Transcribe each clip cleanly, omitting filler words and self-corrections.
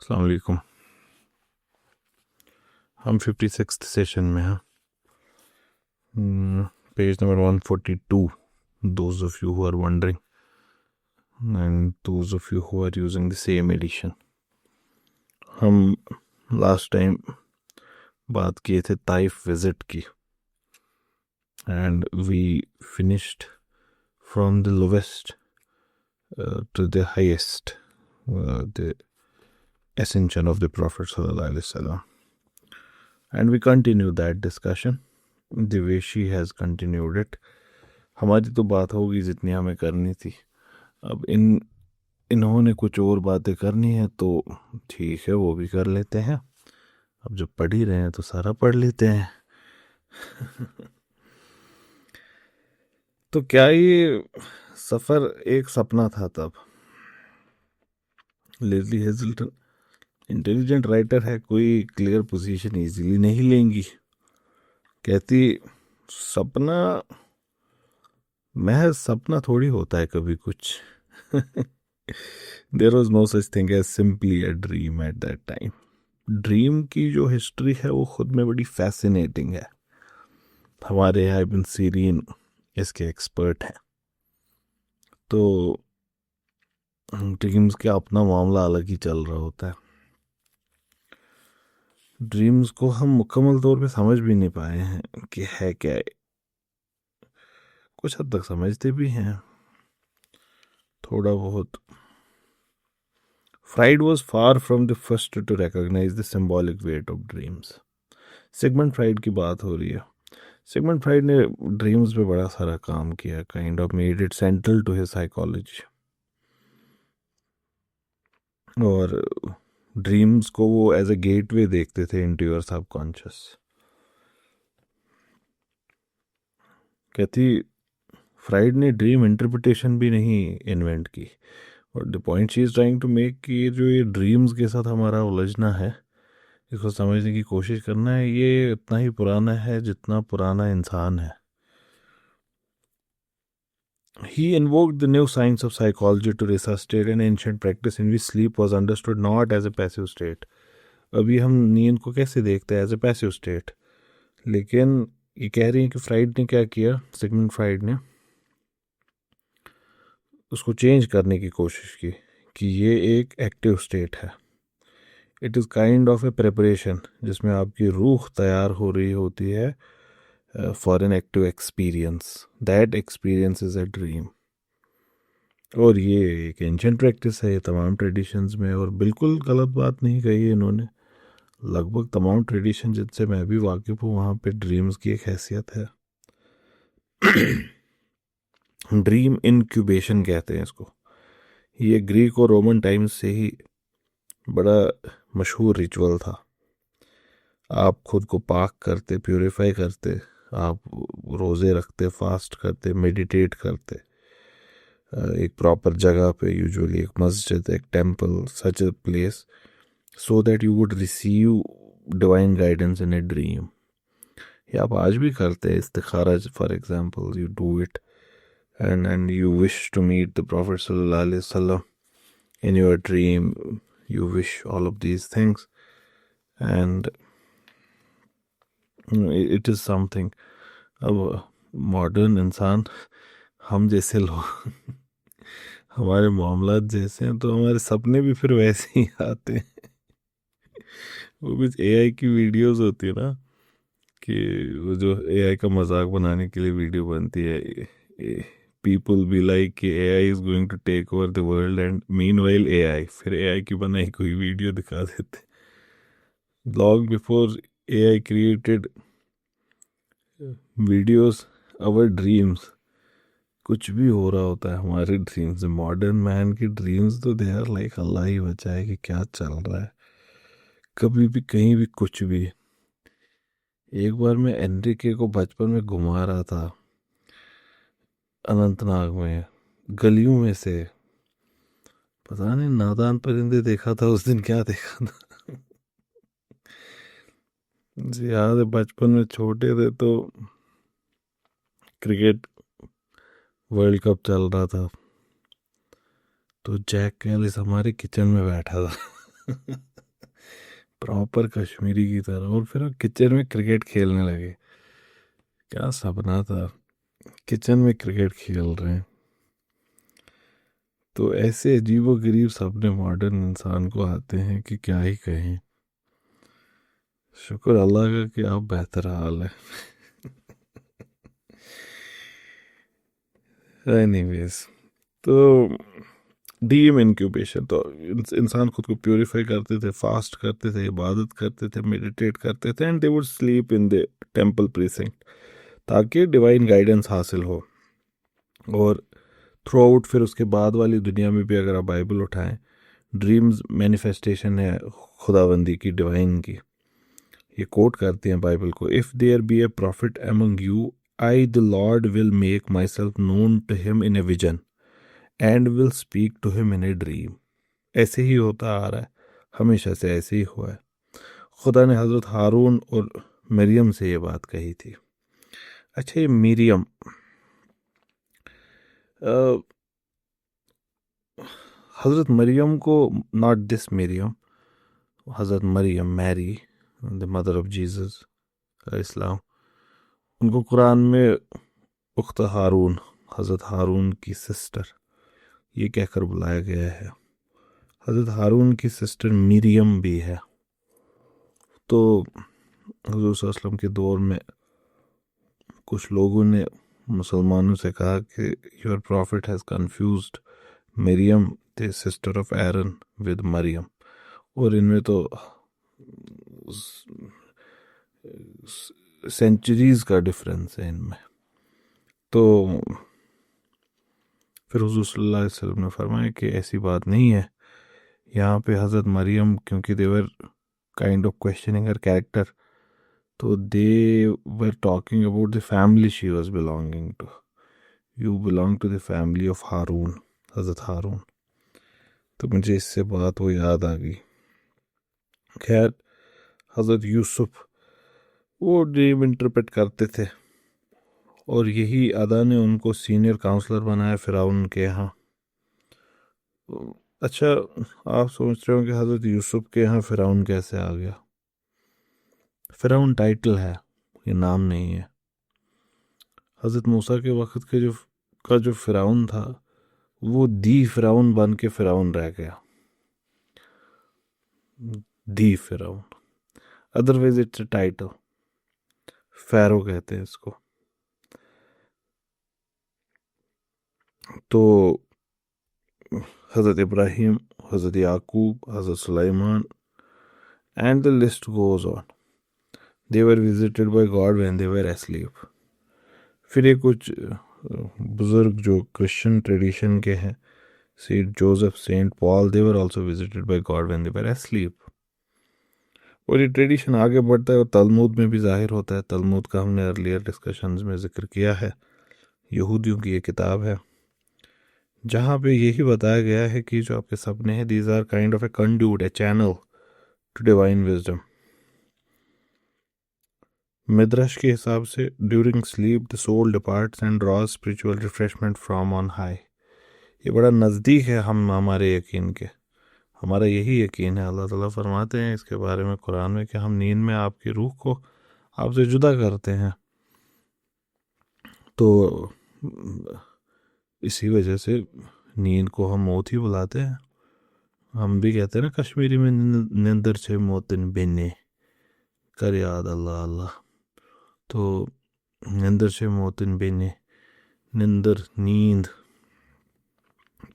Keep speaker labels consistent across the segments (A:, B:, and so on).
A: अस्सलाम वालेकुम। हम 56th सेशन में हैं, page number 142, those of you who are wondering and those of you who are using the same edition. हम last time बात किए थे ताइफ विजिट की, and we finished from the lowest to the highest, the ascension of the Prophet sallallahu alaihi wasallam. And we continue that discussion the way she has continued it. हमारी तो बात होगी जितनी हमें करनी थी। अब इन्होंने कुछ और बातें करनी है तो ठीक है, वो भी कर लेते हैं। अब जब पढ़ ही रहे हैं तो सारा पढ़ लेते हैं। तो क्या ये सफ़र एक सपना था तब? लेज़ली हेजल्टन इंटेलिजेंट राइटर है, कोई क्लियर पोजीशन इजीली नहीं लेंगी। कहती सपना महज सपना थोड़ी होता है कभी कुछ। There was no such thing as simply a dream at that time. Dream की जो हिस्ट्री है वो खुद में बड़ी फैसिनेटिंग है। हमारे यहाँ इब्न सीरीन इसके एक्सपर्ट हैं। तो ड्रीम्स का अपना मामला अलग ही चल रहा होता है। ड्रीम्स को हम मुकम्मल तौर पे समझ भी नहीं पाए हैं कि है क्या है। कुछ हद तक समझते भी हैं थोड़ा बहुत। Freud was far from the first to recognize the symbolic weight of dreams. Sigmund Freud की बात हो रही है। सिगमंड फ्राइड ने ड्रीम्स पे बड़ा सारा काम किया, kind of made it central to his psychology. और ड्रीम्स को वो एज अ गेटवे देखते थे इनटू योर सबकॉन्शियस। कहती फ्राइड ने ड्रीम इंटरप्रिटेशन भी नहीं इन्वेंट की, और the point she is trying to make कि जो ये ड्रीम्स के साथ हमारा उलझना है, इसको समझने की कोशिश करना है, ये इतना ही पुराना है जितना पुराना इंसान है। He invoked the new science of psychology to resuscitate an ancient practice in which sleep was understood not as a passive state. अभी हम नींद को कैसे देखते हैं, एज ए पैसिव स्टेट। लेकिन ये कह रही है कि फ्राइड ने क्या किया, सिगमंड फ्राइड ने उसको चेंज करने की कोशिश की कि ये एक एक्टिव स्टेट है। It is kind of a preparation, जिसमें आपकी रूह तैयार हो रही होती है for an active experience. That experience is a dream. और ये एक एंशिएंट प्रैक्टिस है, ये तमाम ट्रेडिशंस में, और बिल्कुल गलत बात नहीं कही है इन्होंने। लगभग तमाम ट्रेडिशन जिनसे मैं भी वाकिफ़ हूँ वहाँ पे ड्रीम्स की एक हैसियत है। ड्रीम इनक्यूबेशन कहते हैं इसको। ये ग्रीक और रोमन टाइम्स से ही बड़ा मशहूर रिचुअल था। आप खुद को पाक करते, प्यूरिफाई करते, आप रोज़े रखते, फास्ट करते, मेडिटेट करते एक प्रॉपर जगह पे, यूजुअली एक मस्जिद, एक temple, such a place, so that you would receive divine guidance in a dream. ये आप आज भी करते हैं। इस्तिखारा for example, you do it and you wish to meet the Prophet sallallahu alaihi wasallam in your dream. You wish all of these things, and it is something. अब modern इंसान, हम जैसे लोग, हमारे मामलात जैसे हैं, तो हमारे सपने भी फिर वैसे ही आते हैं। वो भी एआई की वीडियोस होती है ना, कि वो जो एआई का मजाक बनाने के लिए वीडियो बनती है, पीपल बी लाइक कि AI is going to take over the world, and meanwhile AI, फिर एआई की बनाई कोई वीडियो दिखा देते। Long before AI created videos, our dreams, कुछ भी हो रहा होता है हमारे ड्रीम्स। मॉडर्न मैन की ड्रीम्स तो दे आर लाइक अल्लाह ही बचाए कि क्या चल रहा है, कभी भी कहीं भी कुछ भी। एक बार मैं एनरिके को बचपन में घुमा रहा था अनंतनाग में, गलियों में से, पता नहीं नादान परिंदे देखा था उस दिन, क्या देखा था। जी याद है, बचपन में छोटे थे तो क्रिकेट वर्ल्ड कप चल रहा था, तो जैक कैलिस हमारे किचन में बैठा था। प्रॉपर कश्मीरी की तरह। और फिर किचन में क्रिकेट खेलने लगे। क्या सपना था, किचन में क्रिकेट खेल रहे हैं। तो ऐसे अजीबोगरीब सपने मॉडर्न इंसान को आते हैं कि क्या ही कहें। शुक्र अल्लाह का कि अब बेहतर हाल है। एनीवेज, तो डीम इंक्यूबेशन तो इंसान खुद को प्योरीफाई करते थे, फास्ट करते थे, इबादत करते थे, मेडिटेट करते थे, and they would sleep in the temple precinct ताकि डिवाइन गाइडेंस हासिल हो। और थ्रू आउट फिर उसके बाद वाली दुनिया में भी अगर आप बाइबल उठाएं, ड्रीम्स मैनिफेस्टेशन है खुदाबंदी की, डिवाइन की। ये कोट करते हैं बाइबल को, if there be a prophet among you, I the Lord will make myself known to him in a vision and will speak to him in a dream. ऐसे ही होता आ रहा है, हमेशा से ऐसे ही हुआ है। खुदा ने हज़रत हारून और मरियम से ये बात कही थी। अच्छा, ये मरियम, हज़रत मरियम को, नॉट दिस मरियम, हज़रत मरियम, Mary the mother of Jesus इस्लाम, उनको कुरान में उख्त हारून, हज़रत हारून की सिस्टर, ये कहकर बुलाया गया है। हज़रत हारून की सिस्टर मरियम भी है। तो हुज़ूर सल्लल्लाहु अलैहि वसल्लम के दौर में कुछ लोगों ने मुसलमानों से कहा कि your prophet has confused Mariam the sister of Aaron with Mariam. और इनमें तो सेंचुरीज का डिफरेंस है इनमें। तो फिर हुज़ूर सल्लल्लाहु अलैहि वसल्लम ने फरमाया कि ऐसी बात नहीं है। यहाँ पे हज़रत मरियम, क्योंकि they were kind of questioning her character, तो they were talking about the family she was belonging to. You belong to the family of Haroon, हज़रत हारून। तो मुझे इससे बात वो याद आ गई। खैर, हज़रत यूसुफ वो ड्रीम इंटरप्रेट करते थे, और यही अदा ने उनको सीनियर काउंसलर बनाया फ़िरौन के यहाँ। अच्छा, आप सोच रहे हो कि हज़रत यूसुफ के यहाँ फ़िरौन कैसे आ गया? फ़िरौन टाइटल है, ये नाम नहीं है। हज़रत मूसा के वक़्त के जो फ़िरौन था, वो दी फ़िरौन बन के फ़िरौन रह गया। दी फ़िरौन, otherwise it's a title, pharaoh कहते हैं इसको। तो हज़रत इब्राहिम, हज़रत याकूब, हज़रत सुलाइमान, and the list goes on, they were visited by God when they were asleep. फिर ये कुछ बुज़ुर्ग जो क्रिश्चियन ट्रेडिशन के हैं, saint Joseph, saint Paul, they were also visited by God when they were asleep. और ये ट्रेडिशन आगे बढ़ता है और तलमूद में भी ज़ाहिर होता है। तलमूद का हमने अर्लियर डिस्कशंस में ज़िक्र किया है, यहूदियों की ये किताब है, जहाँ पे यही बताया गया है कि जो आपके सपने हैं, these are kind of a conduit, a channel to divine wisdom. Midrash के हिसाब से during sleep the soul departs and draws spiritual refreshment from on high. ये बड़ा नज़दीक है हमारे यकीन के, हमारा यही यकीन है। अल्लाह ताला फरमाते हैं इसके बारे में कुरान में कि हम नींद में आपकी रूह को आपसे जुदा करते हैं। तो इसी वजह से नींद को हम मौत ही बुलाते हैं। हम भी कहते हैं ना कश्मीरी में, निंदर छे मोतिन बेने, कर याद अल्लाह अल्लाह। तो निंदर छे मोतिन बेने, निंदर, नींद,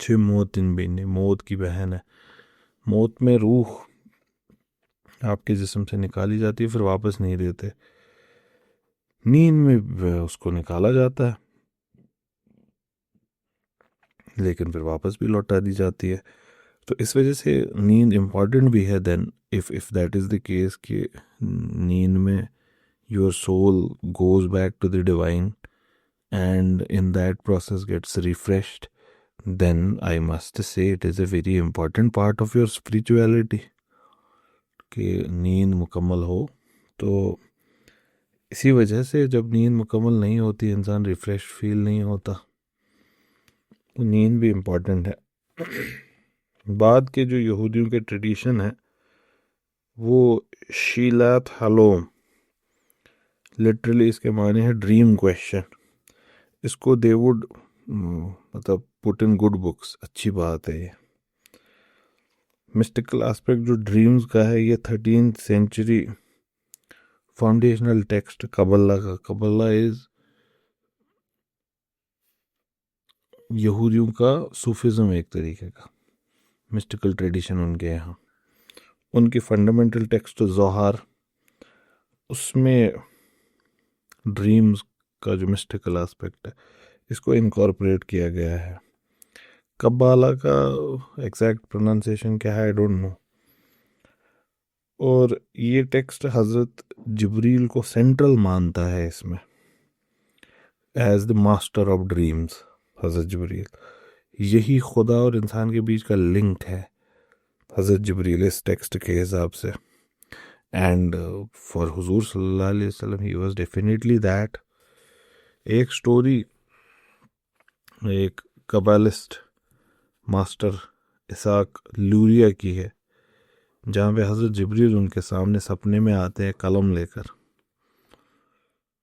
A: छे मोतिन बेने, मौत की बहन है। मौत में रूह आपके जिस्म से निकाली जाती है, फिर वापस नहीं देते। नींद में उसको निकाला जाता है, लेकिन फिर वापस भी लौटा दी जाती है। तो इस वजह से नींद इम्पॉर्टेंट भी है। Then if that is the case कि नींद में your soul goes back to the divine and in that process gets refreshed, then I must say it is a very important part of your spirituality कि नींद मुकम्मल हो। तो इसी वजह से जब नींद मुकम्मल नहीं होती, इंसान रिफ़्रेश फील नहीं होता। तो नींद भी इम्पॉर्टेंट है। बाद के जो यहूदियों के ट्रेडिशन है, वो शीलात हलोम, लिटरली इसके माने है ड्रीम क्वेश्चन। इसको दे वुड मतलब पुट इन गुड बुक्स, अच्छी बात है ये। मिस्टिकल एस्पेक्ट जो ड्रीम्स का है, ये 13th सेंचुरी फाउंडेशनल टेक्स्ट कबल्ला का। कबल्ला इज यहूदियों का सूफिज्म, एक तरीके का मिस्टिकल ट्रेडिशन उनके यहाँ। उनकी फंडामेंटल टेक्स्ट जोहार, उसमें ड्रीम्स का जो मिस्टिकल एस्पेक्ट है इसको इनकॉर्पोरेट किया गया है। कब्बाला का एग्जैक्ट प्रोनाउंसिएशन क्या है आई डोंट नो। और ये टेक्स्ट हज़रत जिब्रील को सेंट्रल मानता है इसमें, as the master of dreams. हज़रत जिब्रील, यही खुदा और इंसान के बीच का लिंक है, हज़रत जिब्रील इस टेक्स्ट के हिसाब से। एंड फॉर हुजूर सल्लल्लाहु अलैहि वसल्लम ही वाज डेफिनेटली दैट। एक स्टोरी एक कबालिस्ट मास्टर इसाक लूरिया की है, जहाँ पे हज़रत जिब्रील उनके सामने सपने में आते हैं कलम लेकर।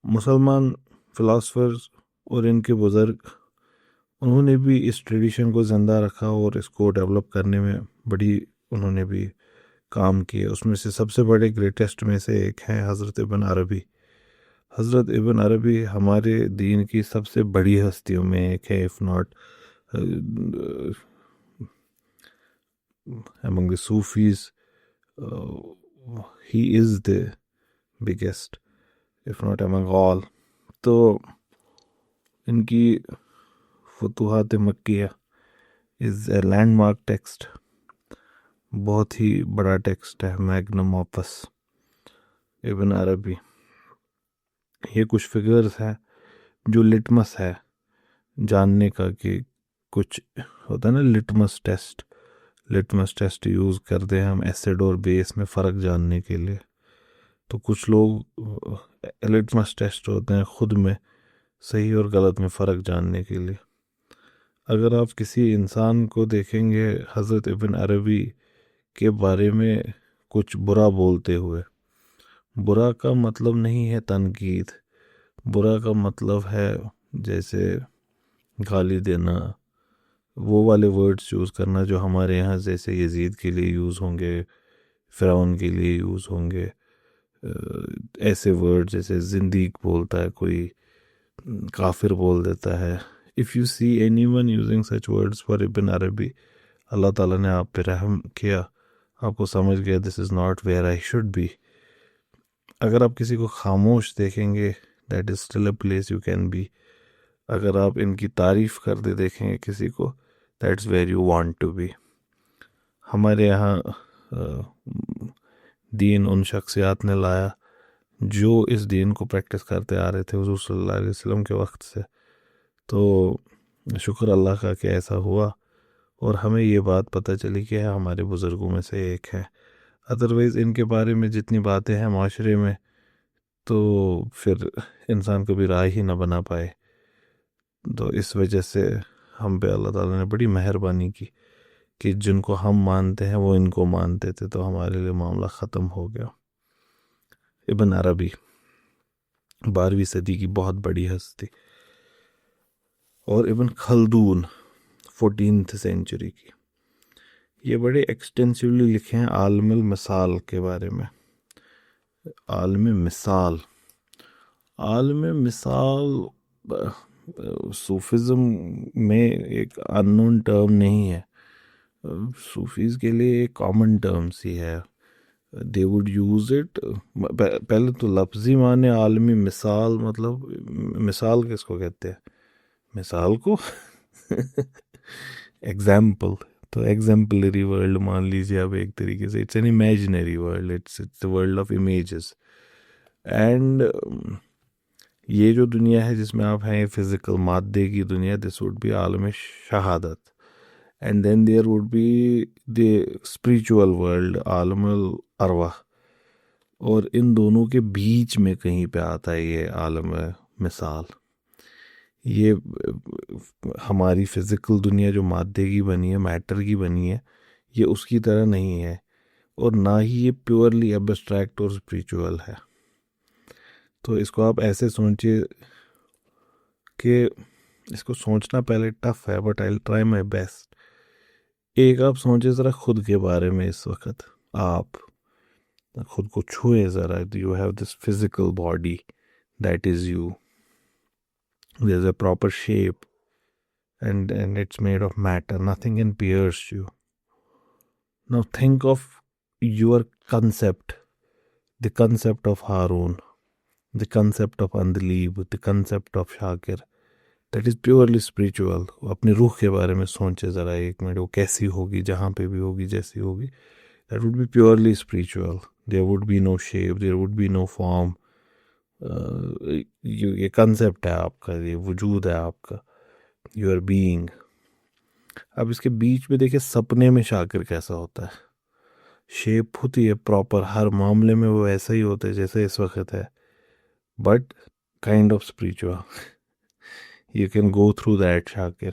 A: मुसलमान फिलासफर्स और इनके बुज़ुर्ग, उन्होंने भी इस ट्रेडिशन को ज़िंदा रखा और इसको डेवलप करने में बड़ी उन्होंने भी काम किए। उसमें से सबसे बड़े ग्रेटेस्ट में से एक हैं हज़रत इब्न अरबी। हज़रत इब्न अरबी हमारे दीन की सबसे बड़ी हस्तियों में एक है, if not among the Sufis, he is the biggest, if not among all. तो इनकी फुतूहात मक्किया इज़ ए लैंडमार्क टेक्स्ट, बहुत ही बड़ा टेक्स्ट है, मैग्नम ऑपस इब्न अरबी। ये कुछ फिगर्स हैं जो लिटमस है जानने का कि कुछ होता है ना litmus test. Litmus test use करते हैं हम एसिड और बेस में फ़र्क जानने के लिए। तो कुछ लोग लिटमस टेस्ट होते हैं खुद में सही और गलत में फ़र्क जानने के लिए। अगर आप किसी इंसान को देखेंगे हज़रत इब्न अरबी के बारे में कुछ बुरा बोलते हुए, बुरा का मतलब नहीं है तनकीद, बुरा का मतलब है जैसे गाली देना, वो वाले वर्ड्स यूज़ करना जो हमारे यहाँ जैसे यजीद के लिए यूज़ होंगे, फ़िरौन के लिए यूज़ होंगे। ऐसे वर्ड जैसे जिंदीक बोलता है कोई, काफिर बोल देता है। If you see anyone using such words for इब्न अरबी, अल्लाह ताला ने आप पे रहम किया, आपको समझ गया this is not where I should be. अगर आप किसी को खामोश देखेंगे, that is still a place you can be. अगर आप इनकी तारीफ़ करते देखेंगे किसी को, that's where you want to be. हमारे यहाँ दीन उन शख्सियात ने लाया जो इस दीन को प्रैक्टिस करते आ रहे थे हुज़ूर सल्लल्लाहु अलैहि वसल्लम के वक्त से। तो शुक्र अल्लाह का कि ऐसा हुआ और हमें ये बात पता चली कि हमारे बुज़ुर्गों में से एक है। अदरवाइज़ इनके बारे में जितनी बातें हैं माशरे में, तो फिर इंसान कभी राय ही ना बना पाए। तो इस वजह से हम पे अल्लाह ताला ने बड़ी मेहरबानी की कि जिनको हम मानते हैं वो इनको मानते थे, तो हमारे लिए मामला ख़त्म हो गया। इब्न अरबी 12वीं सदी की बहुत बड़ी हस्ती। और इब्न खल्दून 14th सेंचुरी की। ये बड़े एक्सटेंसिवली लिखे हैं आलमुल मिसाल के बारे में। आलम मिसाल, आलम मिसाल सूफिज़म में एक अननोन टर्म नहीं है, सूफीज़ के लिए एक कॉमन टर्म सी है। They would use it. पहले तो लफ्ज़ी माने आलमी मिसाल, मतलब मिसाल किसको कहते हैं? मिसाल को एग्जाम्पल, तो एग्जाम्पलरी वर्ल्ड मान लीजिए अब एक तरीके से। It's an imaginary world, it's the world of images. And ये जो दुनिया है जिसमें आप हैं, फिज़िकल मादे की दुनिया, दिस वुड बी आलम शहादत। And then there would be the spiritual world, आलमुल अरवाह। और इन दोनों के बीच में कहीं पे आता है ये आलम मिसाल। ये हमारी फ़िज़िकल दुनिया जो मादे की बनी है, मैटर की बनी है, ये उसकी तरह नहीं है। और ना ही ये प्योरली एब्स्ट्रैक्ट और स्पिरिचुअल है। तो इसको आप ऐसे सोचिए कि इसको सोचना पहले टफ है, but I try my best. एक आप सोचिए ज़रा खुद के बारे में। इस वक्त आप खुद को छुए ज़रा। You have this physical body that is you, there is a proper shape and it's made of matter, nothing can pierce you. Now think of your concept, the concept of Harun, the concept of Andalib, the concept of Shakir, that is purely spiritual. अपनी रूह के बारे में सोचे ज़रा एक minute, वो कैसी होगी, जहाँ पे भी होगी, जैसी होगी, that would be purely spiritual. There would be no shape, there would be no form. ये concept है आपका, ये वजूद है आपका, your being. अब इसके बीच में देखिए सपने में शाकिर कैसा होता है। शेप होती है प्रॉपर, हर मामले में वो ऐसा ही होता है जैसे इस वक्त है, but kind of spiritual. You can go through that शाकिर,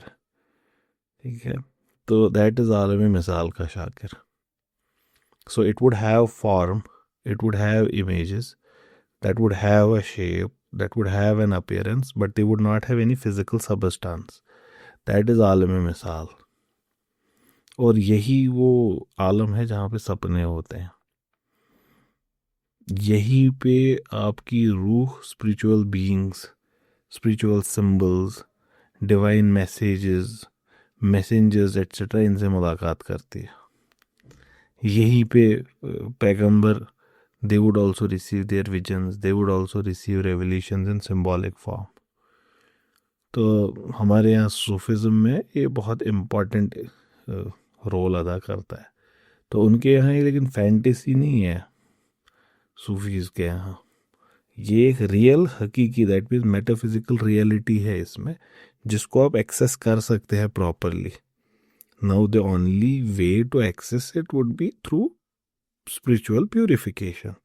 A: ठीक है। तो दैट इज़ आलम मिसाल का शाकिर। So it would have form, it would have images, that would have a shape, that would have an appearance, but they would not have any physical substance. That is आलम मिसाल। और यही वो आलम है जहाँ पे सपने होते हैं। यहीं पे आपकी रूह spiritual beings, spiritual symbols, divine messages, messengers etcetera इनसे मुलाकात करती है। यहीं पे पैगंबर, they would also receive there visions, they would also receive revelations in symbolic form. तो हमारे यहाँ सूफिज़म में ये बहुत इम्पॉर्टेंट रोल अदा करता है। तो उनके यहाँ ये लेकिन फैंटेसी नहीं है सूफीज़ के यहाँ, ये एक रियल हकीकी, दैट मीन्स मेटाफिजिकल रियलिटी है इसमें, जिसको आप एक्सेस कर सकते हैं properly. Now the only way to access it would be through spiritual purification.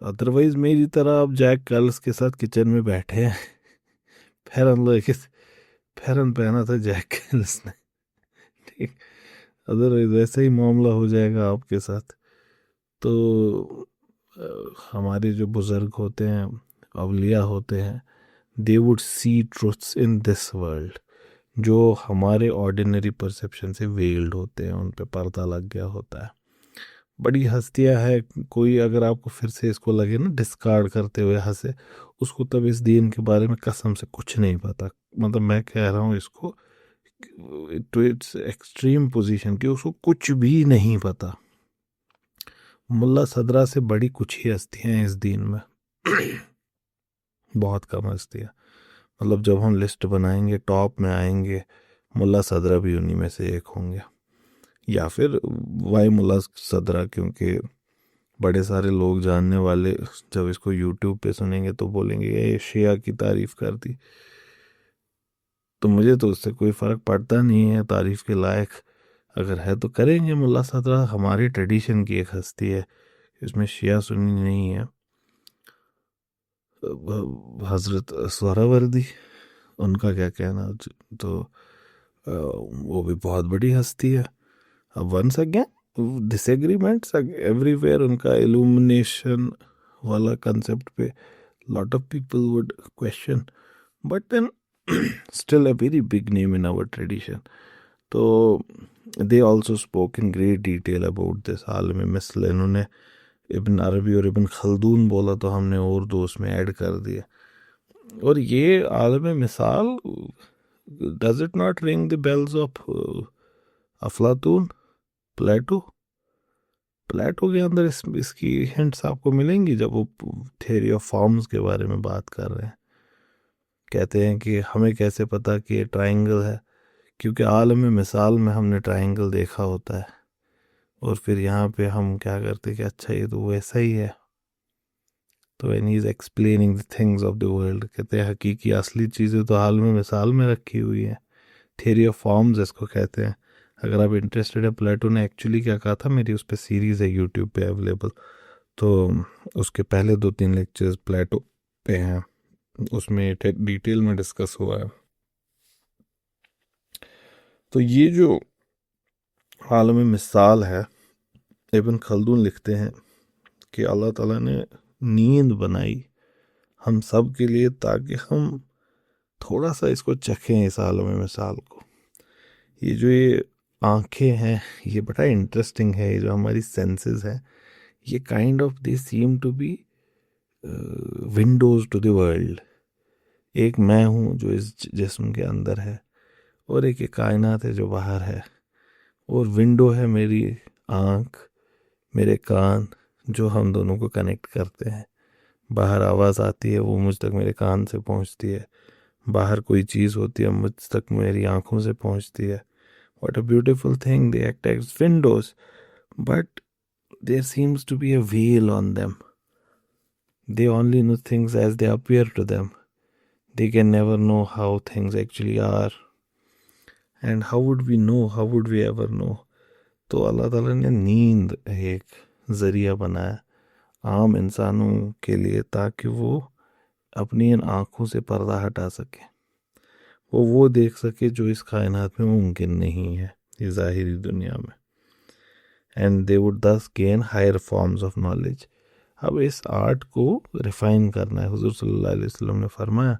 A: Otherwise मेरी तरह आप जैक कर्ल्स के साथ किचन में बैठे हैं, फेरन पहना था जैक कर्ल्स ने, ठीक, अदरवाइज ऐसा ही मामला हो जाएगा आपके साथ। तो हमारे जो बुज़ुर्ग होते हैं, अवलिया होते हैं, they would see truths in this world जो हमारे ऑर्डिनरी परसेप्शन से वेल्ड होते हैं, उन पे पर्दा लग गया होता है। बड़ी हस्तियां हैं, कोई अगर आपको फिर से इसको लगे ना डिस्कार्ड करते हुए हंसे, उसको तब इस दीन के बारे में कसम से कुछ नहीं पता। मतलब मैं कह रहा हूँ इसको टू इट्स एक्सट्रीम पोजीशन कि उसको कुछ भी नहीं पता। मुल्ला सदरा से बड़ी कुछ ही हस्तियाँ हैं इस दीन में, बहुत कम हस्तियाँ। मतलब जब हम लिस्ट बनाएंगे टॉप में आएंगे, मुल्ला सदरा भी उन्हीं में से एक होंगे, या फिर वाई मुल्ला सदरा, क्योंकि बड़े सारे लोग जानने वाले जब इसको यूट्यूब पे सुनेंगे तो बोलेंगे ये शिया की तारीफ़ कर दी। तो मुझे तो उससे कोई फ़र्क पड़ता नहीं है, तारीफ़ के लायक अगर है तो करेंगे। मुल्ला सदरा हमारी ट्रेडिशन की एक हस्ती है, इसमें शिया सुन्नी नहीं है। हज़रत सोहरावर्दी, उनका क्या कहना, तो वो भी बहुत बड़ी हस्ती है। अब वंस अगेन डिसएग्रीमेंट्स एवरीवेयर, उनका इल्यूमिनेशन वाला कंसेप्ट पे lot of people would question, but then still a very big name in our tradition. तो they also spoke in great detail about this आलम मिसल। इन्होंने इब्न अरबी और इब्न खल्दून बोला तो हमने और दो उसमें ऐड कर दिए। और ये आलम मिसाल, does it not ring the bells of अफलातून, प्लेटो? प्लेटो के अंदर इसकी हिंट्स आपको मिलेंगी जब वो थ्योरी ऑफ फॉर्म्स के बारे में बात कर रहे हैं। कहते हैं कि हमें कैसे पता कि ये ट्रायंगल है, क्योंकि आलम मिसाल में हमने ट्रायंगल देखा होता है, और फिर यहाँ पे हम क्या करते हैं कि अच्छा ये तो वैसा ही है। तो when he is explaining the things of the world, कहते हैं हकीकी असली चीज़ें तो आलम मिसाल में रखी हुई हैं। थ्योरी ऑफ फॉर्म्स इसको कहते हैं। अगर आप इंटरेस्टेड है, प्लेटो ने एक्चुअली क्या कहा था, मेरी उस पर सीरीज़ है यूट्यूब पे अवेलेबल, तो उसके पहले 2-3 लेक्चर्स प्लेटो पे हैं, उसमें डिटेल में डिस्कस हुआ है। तो ये जो आलम मिसाल है, इब्न खल्दून लिखते हैं कि अल्लाह ताला ने नींद बनाई हम सब के लिए ताकि हम थोड़ा सा इसको चखें, इस आलम मिसाल को। ये आंखें हैं, ये बड़ा इंटरेस्टिंग है। ये जो हमारी सेंसेस है, ये kind of they seem to be windows to the world. एक मैं हूँ जो इस जिस्म के अंदर है, और एक कायनात है जो बाहर है। और विंडो है मेरी आँख, मेरे कान, जो हम दोनों को कनेक्ट करते हैं। बाहर आवाज़ आती है, वो मुझ तक मेरे कान से पहुँचती है। बाहर कोई चीज़ होती है, मुझ तक मेरी आँखों से पहुँचती है। What a beautiful thing, they act as windows, but there seems to be a veil on them. They only know things as they appear to them. They can never know how things actually are. And how would we know? How would we ever know? तो अल्लाह ताला ने नींद एक ज़रिया बनाया आम इंसानों के लिए, ताकि वो अपनी इन आँखों से पर्दा हटा सके, वो देख सके जो इस कायनात में मुमकिन नहीं है, ये ज़ाहिरी दुनिया में। And they would thus gain higher forms of knowledge. अब इस आर्ट को रिफ़ाइन करना है। हुज़ूर सल्लल्लाहु अलैहि वसल्लम ने फरमाया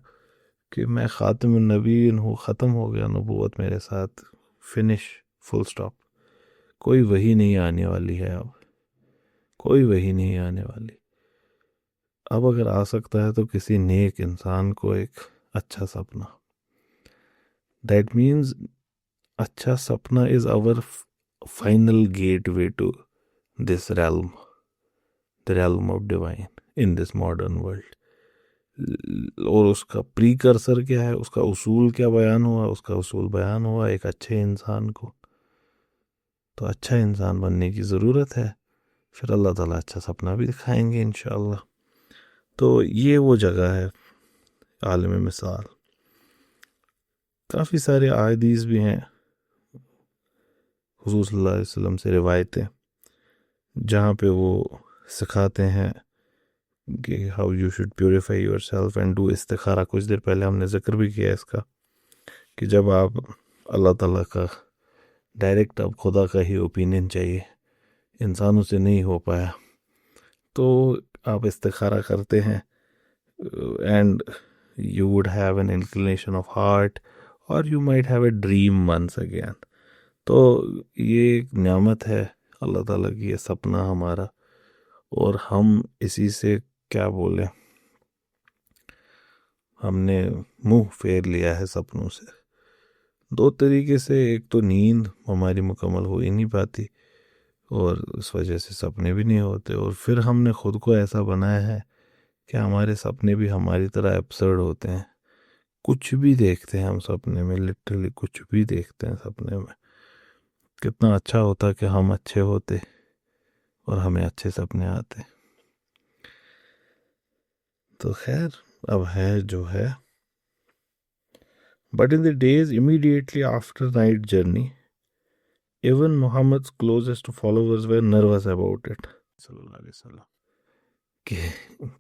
A: कि मैं ख़ातिमुन नबीय्यीन हूँ, ख़त्म हो गया नबूवत मेरे साथ, फिनिश, फुल स्टॉप। कोई वही नहीं आने वाली है, अब कोई वही नहीं आने वाली। अब अगर आ सकता है तो किसी नेक इंसान को एक अच्छा सपना। दैट मीन्स अच्छा सपना is our final gateway to this realm, the realm of divine in this modern world. और उसका प्रीकर्सर क्या है, उसका उसूल क्या बयान हुआ? उसका उसूल बयान हुआ एक अच्छे इंसान को। तो अच्छा इंसान बनने की ज़रूरत है, फिर अल्लाह ताला अच्छा सपना भी दिखाएंगे इंशाअल्लाह। तो ये वो जगह है आलम मिसाल। काफ़ी सारे अहादीस भी हैं, हुज़ूर सल्लल्लाहु अलैहि वसल्लम से रिवायतें, जहाँ पे वो सिखाते हैं कि how you should purify yourself and do इस्तिखारा। कुछ देर पहले हमने जिक्र भी किया इसका कि जब आप अल्लाह ताला का डायरेक्ट, अब खुदा का ही ओपिनियन चाहिए, इंसानों से नहीं हो पाया, तो आप इस्तिखारा करते हैं and you would have an inclination of heart और you might have a dream once again. तो ये एक नेमत है अल्लाह ताला की, ये सपना हमारा, और हम इसी से क्या बोले, हमने मुंह फेर लिया है सपनों से। दो तरीके से, एक तो नींद हमारी मुकम्मल हो ही नहीं पाती और उस वजह से सपने भी नहीं होते, और फिर हमने ख़ुद को ऐसा बनाया है कि हमारे सपने भी हमारी तरह एब्सर्ड होते हैं। कुछ भी देखते हैं हम सपने में, लिटरली कुछ भी देखते हैं सपने में। कितना अच्छा होता कि हम अच्छे होते और हमें अच्छे सपने आते। तो खैर, अब है जो है। But in the days immediately after night journey, even Muhammad's closest followers were nervous about it सल्लल्लाहु अलैहि वसल्लम,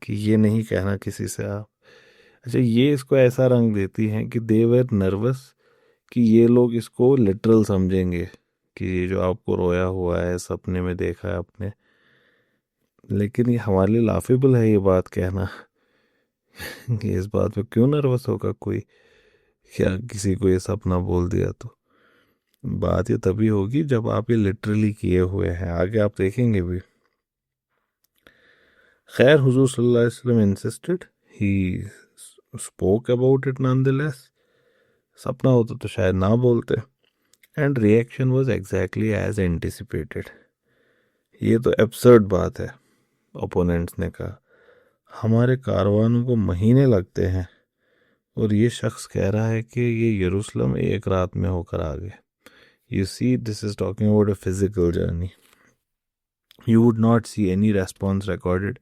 A: कि ये नहीं कहना किसी से आप। अच्छा, ये इसको ऐसा रंग देती हैं कि दे वर नर्वस, कि ये लोग इसको लिटरल समझेंगे कि ये जो आपको रोया हुआ है, सपने में देखा है आपने। लेकिन ये हमारे लिए लाफेबल है ये बात कहना कि इस बात पे क्यों नर्वस होगा कोई, क्या किसी को ये सपना बोल दिया तो। बात ये तभी होगी जब आप ये लिटरली किए हुए हैं, आगे आप देखेंगे भी। खैर, हुजूर सल्लल्लाहु अलैहि वसल्लम insisted, he spoke about it nonetheless. सपना होता तो शायद ना बोलते। And reaction was exactly as anticipated. ये तो एब्सर्ड बात है, ओपोनेंट्स ने कहा हमारे कारवानों को महीने लगते हैं और ये शख्स कह रहा है कि ये यरूशलेम एक रात में होकर आ गए। You see, this is talking about a physical journey. You would not see any response recorded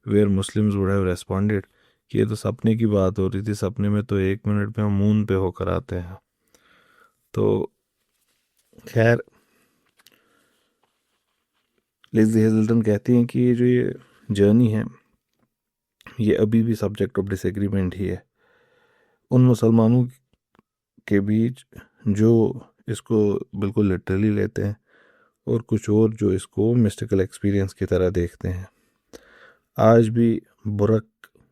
A: where Muslims would have responded कि ये तो सपने की बात हो रही थी, सपने में तो 1 मिनट में हम मून पे होकर आते हैं। तो खैर, लिज़ी हेज़ल्टन कहती हैं कि ये जो ये जर्नी है, ये अभी भी सब्जेक्ट ऑफ डिसएग्रीमेंट ही है उन मुसलमानों के बीच जो इसको बिल्कुल लिटरली लेते हैं, और कुछ और जो इसको मिस्टिकल एक्सपीरियंस की तरह देखते हैं। आज भी बुरक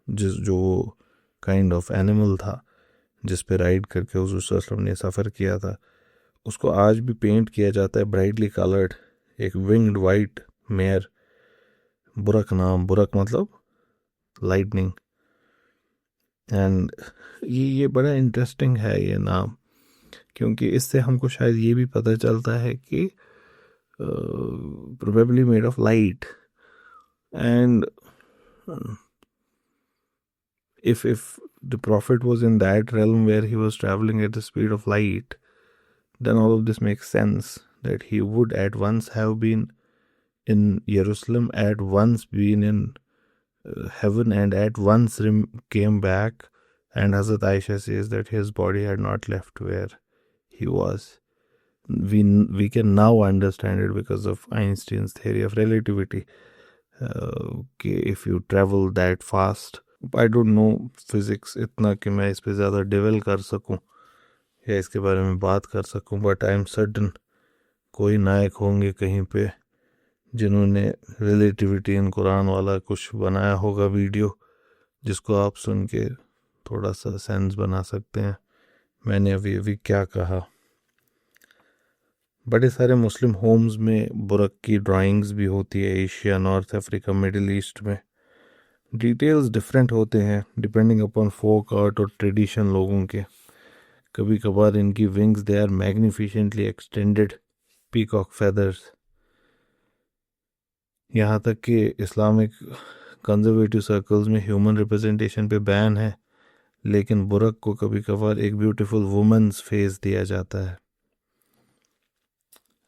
A: जो काइंड ऑफ एनिमल था जिस पे राइड करके हुज़ूर सल्लल्लाहु अलैहि वसल्लम ने सफ़र किया था, उसको आज भी पेंट किया जाता है ब्राइटली कलर्ड, एक विंग्ड वाइट मेयर, बुरक नाम, बुरक मतलब लाइटनिंग। एंड ये बड़ा इंटरेस्टिंग है ये नाम, क्योंकि इससे हमको शायद ये भी पता चलता है कि probably made of light, and if the prophet was in that realm where he was traveling at the speed of light, then all of this makes sense that he would at once have been in Jerusalem, at once been in heaven, and at once came back. And Hazrat Aisha says that his body had not left where he was. We can now understand it because of Einstein's theory of relativity. If you travel that fast, I don't know physics इतना कि मैं इस पे ज़्यादा devil कर सकूं या इसके बारे में बात कर सकूं, बट आई एम सर्टन कोई नायक होंगे कहीं पे जिन्होंने रिलेटिविटी इन कुरान वाला कुछ बनाया होगा वीडियो, जिसको आप सुन के थोड़ा सा सेंस बना सकते हैं मैंने अभी क्या कहा। बड़े सारे मुस्लिम होम्स में बुरक की ड्राइंग्स भी होती है, Asia, north Africa, middle east में। डिटेल्स डिफरेंट होते हैं डिपेंडिंग अपॉन फोक आर्ट और ट्रेडिशन लोगों के। कभी कभार इनकी wings they are magnificently extended peacock feathers. यहाँ तक कि इस्लामिक कंजर्वेटिव सर्कल्स में ह्यूमन रिप्रेजेंटेशन पे बैन है, लेकिन बुरक को कभी कभार एक ब्यूटीफुल वुमेन्स फेस दिया जाता है,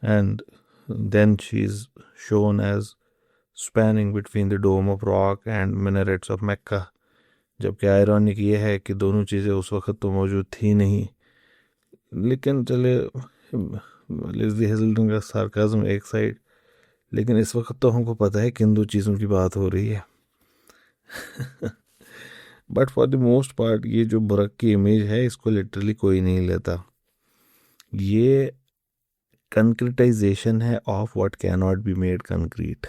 A: and then she is shown as spanning between the dome of rock and minarets of Mecca. जबकि आयरॉनिक ये है कि दोनों चीज़ें उस वक्त तो मौजूद थी नहीं, लेकिन चले लिज़ी हेज़ल्टन का सार्काज़म एक साइड, लेकिन इस वक्त तो हमको पता है किन दो चीज़ों की बात हो रही है। But for the most part ये जो बुरक की इमेज है इसको लिटरली कोई नहीं लेता। ये कंक्रीटाइजेशन है of what can not be made concrete.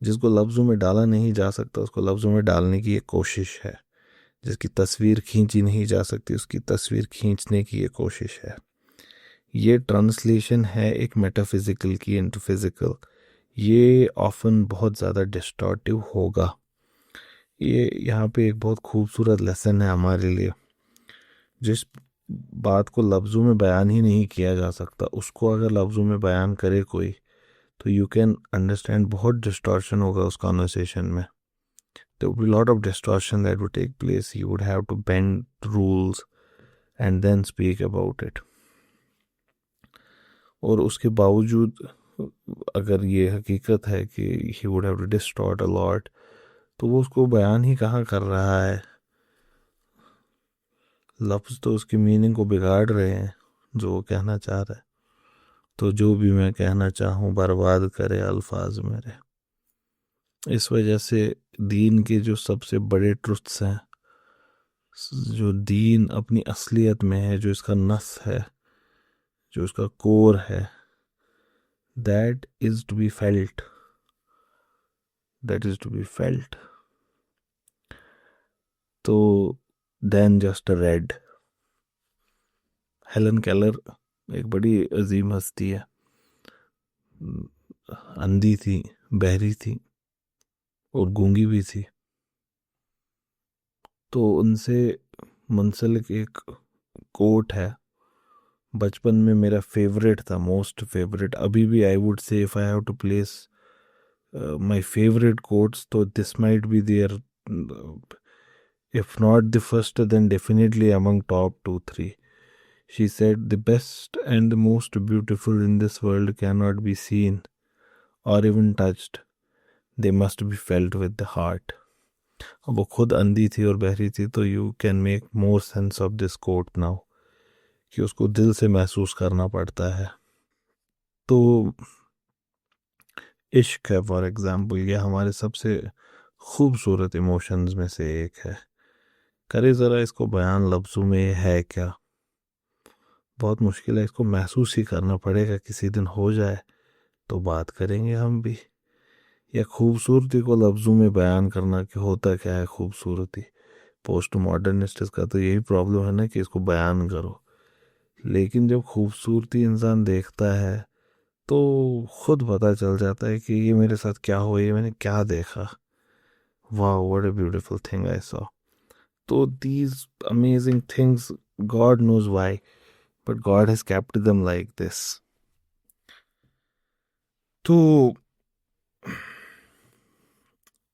A: जिसको लफ्ज़ों में डाला नहीं जा सकता उसको लफ्ज़ों में डालने की एक कोशिश है, जिसकी तस्वीर खींची नहीं जा सकती उसकी तस्वीर खींचने की ये कोशिश है। ये ट्रांसलेशन है एक मेटाफिज़िकल की इनटू फिज़िकल। ये ऑफन बहुत ज़्यादा डिस्टॉर्टिव होगा। ये यहाँ पे एक बहुत खूबसूरत लेसन है हमारे लिए। जिस बात को लफ्ज़ों में बयान ही नहीं किया जा सकता उसको अगर लफ्ज़ों में बयान करे कोई, तो यू कैन अंडरस्टैंड बहुत डिस्टॉर्शन होगा उस कॉन्वर्सेशन में। There would be a lot of distortion that would take place. You would have to bend rules and then speak about it. और उसके बावजूद अगर ये हकीकत है कि he would have to distort a lot, तो वो उसको बयान ही कहाँ कर रहा है। लफ्ज़ तो उसकी मीनिंग को बिगाड़ रहे हैं जो वो कहना चाह रहा है। तो जो भी मैं कहना चाहूँ बर्बाद करे अल्फाज मेरे। इस वजह से दीन के जो सबसे बड़े ट्रुथ्स हैं, जो दीन अपनी असलियत में है, जो इसका नस है, जो इसका कोर है, that is to be felt, that is to be felt. तो then just read. Helen Keller एक बड़ी अजीम हस्ती है, अंधी थी, बहरी थी और गूंगी भी थी। तो उनसे मुंसलिक एक कोट है, बचपन में मेरा फेवरेट था, मोस्ट फेवरेट। अभी भी I would say if I have to place my favourite quotes तो this might be there, if not the first then definitely among top 2-3। She said, "The best and the most beautiful in this world cannot be seen or even touched. They must be felt with the heart." अब वो खुद अंधी थी और बहरी थी, तो you can make more sense of this quote now कि उसको दिल से महसूस करना पड़ता है। तो इश्क है फॉर एग्ज़ाम्पल, ये हमारे सबसे खूबसूरत इमोशंस में से एक है। करे ज़रा इसको बयान लफ्ज़ों में है क्या, बहुत मुश्किल है। इसको महसूस ही करना पड़ेगा, किसी दिन हो जाए तो बात करेंगे हम भी। या खूबसूरती को लफ्ज़ों में बयान करना कि होता क्या है खूबसूरती। पोस्ट मॉडर्निस्ट का तो यही प्रॉब्लम है ना कि इसको बयान करो। लेकिन जब खूबसूरती इंसान देखता है तो खुद पता चल जाता है कि ये मेरे साथ क्या हुआ, ये मैंने क्या देखा। वाह, what a beautiful thing I saw. तो these amazing things, God knows why, but God has kept them like this. तो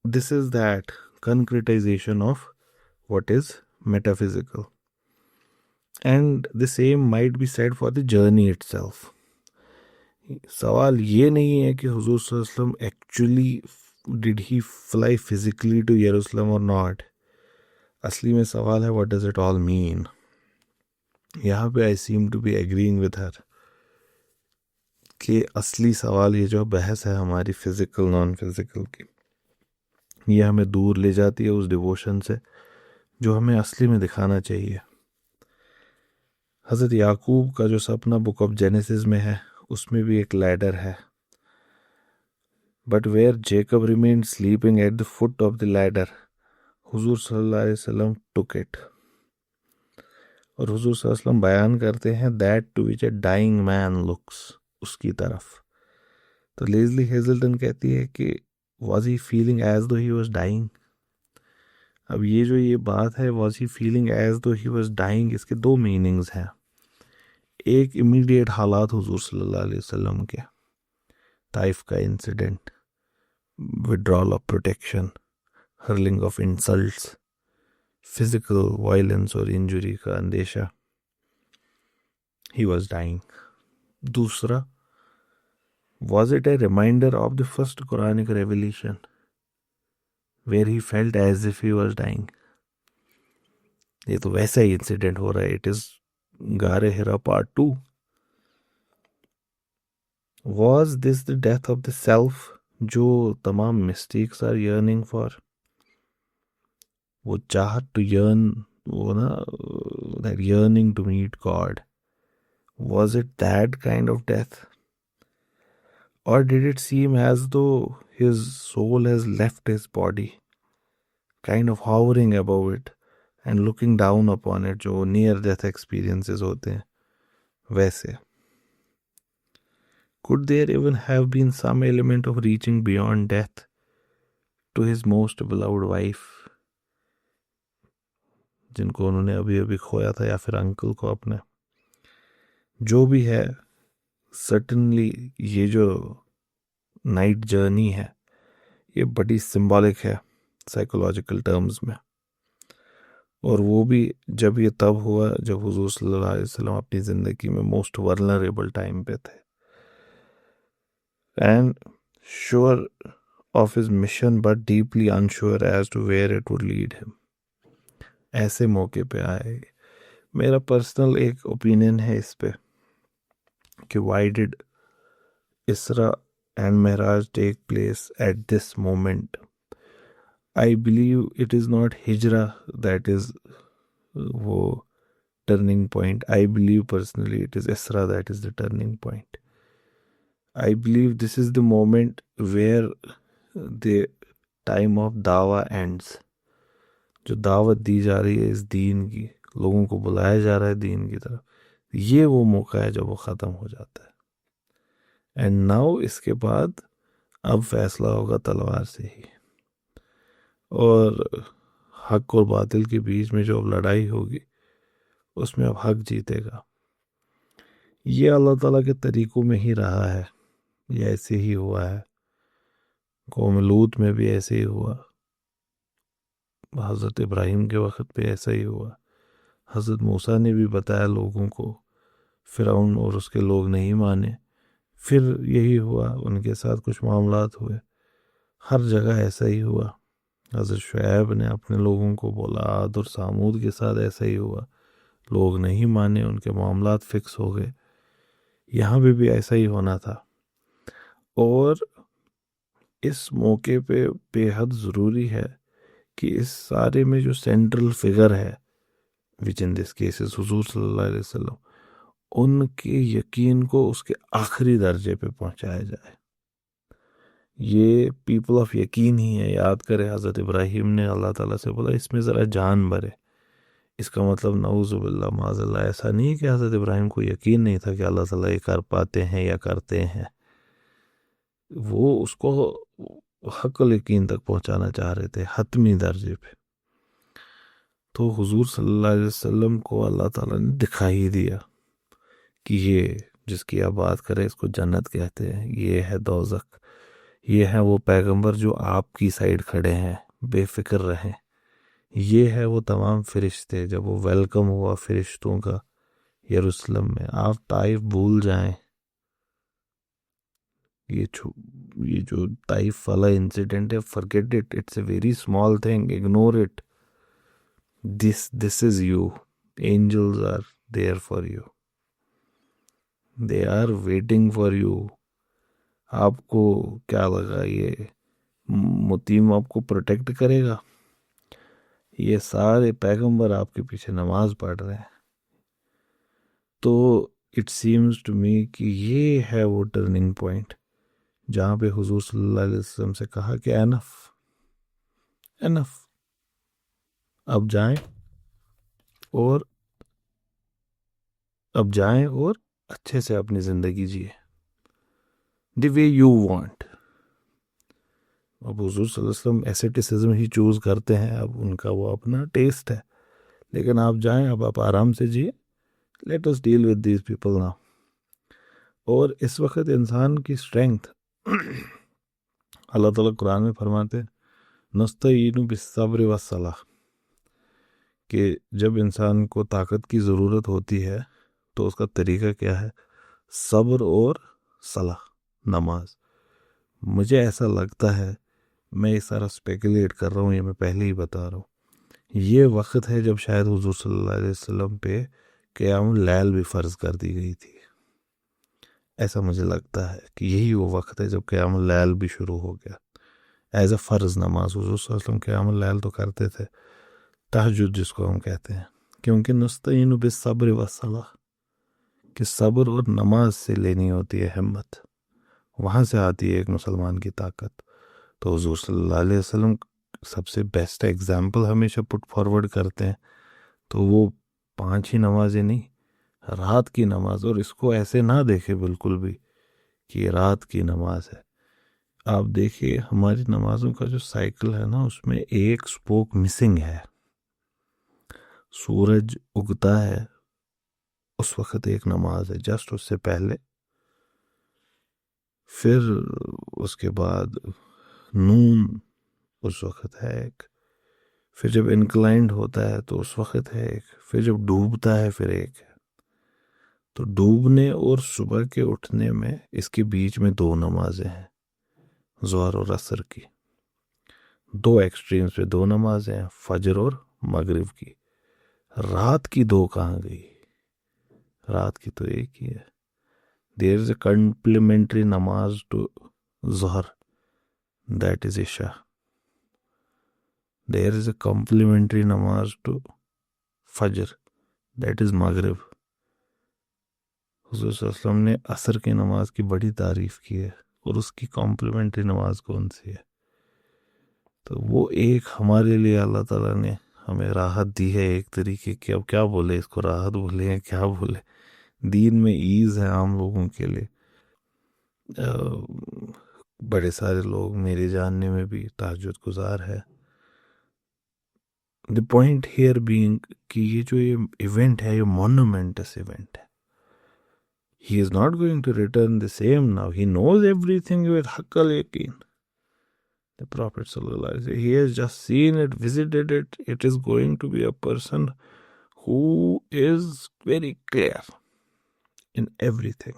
A: this is that concretization of what is metaphysical, and the same might be said for the journey itself. सवाल ये नहीं है कि हुजूर सल्लल्लाहु अलैहि वसल्लम actually did he fly physically to यरूशलेम और नॉट। असली में सवाल है what does it all mean. यहाँ पे I seem to be agreeing with her कि असली सवाल ये जो बहस है हमारी फिजिकल नॉन फिजिकल की, ये हमें दूर ले जाती है उस डिवोशन से जो हमें असली में दिखाना चाहिए। हज़रत याकूब का जो सपना बुक ऑफ जेनेसिस में है उसमें भी एक लैडर है, but where Jacob remained sleeping at the foot of the ladder, हुजूर सल्लल्लाहु अलैहि वसल्लम टुक इट। और हुजूर सल्लल्लाहु अलैहि वसल्लम बयान करते हैं that to which a dying man looks, उसकी तरफ। तो लेज़ली हेजल्टन कहती है कि वॉज ही फीलिंग एज दो ही वॉज डाइंग। अब ये जो ये बात है वॉज ही फीलिंग एज दो ही वॉज डाइंग, इसके दो मीनिंग्स हैं। एक इमीडिएट हालात हुजूर सल्लल्लाहु अलैहि वसल्लम के, ताइफ का incident, withdrawal of protection, hurling of insults, physical violence और इंजरी का अंदेशा, ही वॉज डाइंग। दूसरा, was it a reminder of the first Quranic revelation where he felt as if he was dying? ये तो वैसा ही incident हो रहा है। इट इज गारे हिरा part 2। Was this the death of the self जो तमाम मिस्टेक्स आर yearning for? वो चाहत टू yearn, वो ना, that yearning to meet God, was it that kind of death? Or did it seem as though his soul has left his body, kind of hovering above it and looking down upon it, जो near death experiences होते हैं वैसे? Could there even have been some element of reaching beyond death to his most beloved wife, जिनको उन्होंने अभी अभी खोया था, या फिर अंकल को अपने? जो भी है, सर्टनली ये जो नाइट जर्नी है ये बड़ी सिंबॉलिक है साइकोलॉजिकल टर्म्स में। और वो भी जब ये तब हुआ जब हुजूर सल्लल्लाहु अलैहि वसल्लम अपनी ज़िंदगी में मोस्ट वल्नरेबल टाइम पे थे, and sure of his mission but deeply unsure as to where it would lead him. ऐसे मौके पे आए। मेरा पर्सनल एक ओपिनियन है इस पे कि व्हाई डिड इसरा एंड मेराज take place at this moment? I believe it is not hijra that is वो turning point. I believe personally it is Isra that is the turning point. I believe this is the moment where the time of दावा ends. जो दावत दी जा रही है इस दीन की, लोगों को बुलाया जा रहा है दीन की तरफ, ये वो मौका है जब वो ख़त्म हो जाता है। एंड नाउ इसके बाद अब फैसला होगा तलवार से ही, और हक और बातिल के बीच में जो अब लड़ाई होगी उसमें अब हक जीतेगा। ये अल्लाह ताला के तरीक़ों में ही रहा है, ये ऐसे ही हुआ है। कौम लूत में भी ऐसे ही हुआ, हज़रत इब्राहीम के वक़्त पे ऐसा ही हुआ। हज़रत मूसा ने भी बताया लोगों को, फ़िरौन और उसके लोग नहीं माने, फिर यही हुआ, उनके साथ कुछ मामलात हुए। हर जगह ऐसा ही हुआ। हज़रत शुएब ने अपने लोगों को बोला, आद और सामूद के साथ ऐसा ही हुआ, लोग नहीं माने, उनके मामलात फिक्स हो गए। यहाँ भी ऐसा ही होना था। और इस मौके पे बेहद ज़रूरी है कि इस सारे में जो सेंट्रल फिगर है, विच इन दिस केस इज़ हुजूर सल्लल्लाहु अलैहि वसल्लम, उनके यकीन को उसके आखिरी दर्जे पे पहुँचाया जाए। ये पीपल ऑफ यकीन ही है। याद करें हज़रत इब्राहीम ने अल्लाह ताला से बोला इसमें ज़रा जान भरे। इसका मतलब नऊज़ुबिल्लाह माज़अल्लाह ऐसा नहीं है कि हज़रत इब्राहीम को यकीन नहीं था कि अल्लाह ताला ये कर पाते हैं या करते हैं। वो उसको हक़्क़ुल यकीन तक पहुंचाना चाह रहे थे, हतमी दर्जे पे। तो हुजूर सल्लल्लाहु अलैहि वसल्लम को अल्लाह ताला ने दिखा ही दिया कि ये जिसकी आप बात करें इसको जन्नत कहते हैं, ये है दोज़ख, ये है वो पैगंबर जो आपकी साइड खड़े हैं, बेफिक्र रहें। ये है वो तमाम फरिश्ते, जब वो वेलकम हुआ फरिश्तों का यरूशलेम में, आप ताइफ भूल जाएं। ये ये जो ताइफ वाला इंसिडेंट है, forget it, it's a very small thing, ignore it. This is you, angels are there for you, they are waiting for you. आपको क्या लगा ये मुतीम आपको प्रोटेक्ट करेगा? ये सारे पैगंबर आपके पीछे नमाज पढ़ रहे हैं। तो इट सीम्स टू मी कि ये है वो टर्निंग पॉइंट जहाँ पे हुजूर सल्लल्लाहु अलैहि वसल्लम से कहा कि एनफ, एनफ, अब जाएं और अच्छे से अपनी ज़िंदगी जिए द वे यू वांट। अब हुजूर सल्लल्लाहु अलैहि वसल्लम एसेटिसिज्म ही चूज़ करते हैं, अब उनका वो अपना टेस्ट है, लेकिन आप जाएं, अब आप आराम से जिए। Let us deal with these people now. और इस वक्त इंसान की स्ट्रेंथ अल्लाह ताला कुरान में फरमाते नस्तईनु बिस्सब्र वस्सलाह, कि जब इंसान को ताकत की ज़रूरत होती है तो उसका तरीका क्या है? सब्र और सलाह, नमाज। मुझे ऐसा लगता है, मैं ये सारा स्पेकुलेट कर रहा हूँ, ये मैं पहले ही बता रहा हूँ, ये वक्त है जब शायद हुजूर सल्लल्लाहु अलैहि वसल्लम पे क़यामुल लैल भी फ़र्ज़ कर दी गई थी। ऐसा मुझे लगता है कि यही वो वक्त है जब क़यामुल लैल भी शुरू हो गया एज अ फ़र्ज़ नमाज। हुजूर सल्लल्लाहु अलैहि वसल्लम क़यामुल लैल तो करते थे, तहज्जुद जिसको हम कहते हैं, क्योंकि नस्तईनु बिस्सब्र वस्सलाह, कि सब्र और नमाज से लेनी होती है हिम्मत, वहाँ से आती है एक मुसलमान की ताकत। तो हुजूर सल्लल्लाहु अलैहि वसल्लम सबसे बेस्ट एग्जाम्पल हमेशा पुट फॉरवर्ड करते हैं, तो वो 5 ही नमाजें नहीं, रात की नमाज। और इसको ऐसे ना देखे बिल्कुल भी कि ये रात की नमाज है। आप देखिए हमारी नमाजों का जो साइकिल है ना, उसमें एक स्पोक मिसिंग है। सूरज उगता है उस वक्त एक नमाज है, जस्ट उससे पहले, फिर उसके बाद नून उस वक्त है एक, फिर जब इंक्लाइंड होता है तो उस वक्त है एक, फिर जब डूबता है फिर एक है। तो डूबने और सुबह के उठने में इसके बीच में 2 नमाजें हैं, ज़ोहर और असर की। 2 एक्सट्रीम्स पे 2 नमाजें हैं, फजर और मगरिब की। रात की 2 कहाँ गई? रात की तो एक ही है। देयर इज अ कॉम्प्लीमेंट्री नमाज टू ज़ोहर, दैट इज इशा। देयर इज अ कॉम्प्लीमेंट्री नमाज टू फजर, दैट इज मगरिब। हुज़ूर सल्लल्लाहु अलैहि वसल्लम ने असर की नमाज की बड़ी तारीफ़ की है, और उसकी कॉम्प्लीमेंट्री नमाज कौन सी है? तो वो एक हमारे लिए अल्लाह ताला ने हमें राहत दी है एक तरीके की। अब क्या बोले इसको, राहत बोले या क्या बोले, दीन में ईज़ है आम लोगों के लिए। बड़े सारे लोग मेरे जानने में भी तहज्जुद गुजार है। द पॉइंट हियर बीइंग कि ये जो ये इवेंट है, ये मोनुमेंटस इवेंट है। He is not going to return the same now. He knows everything with haqqal yaqeen. The Prophet sallallahu alaihi wasallam, he has just seen it, visited it. It is going to be a person who is very clear in everything.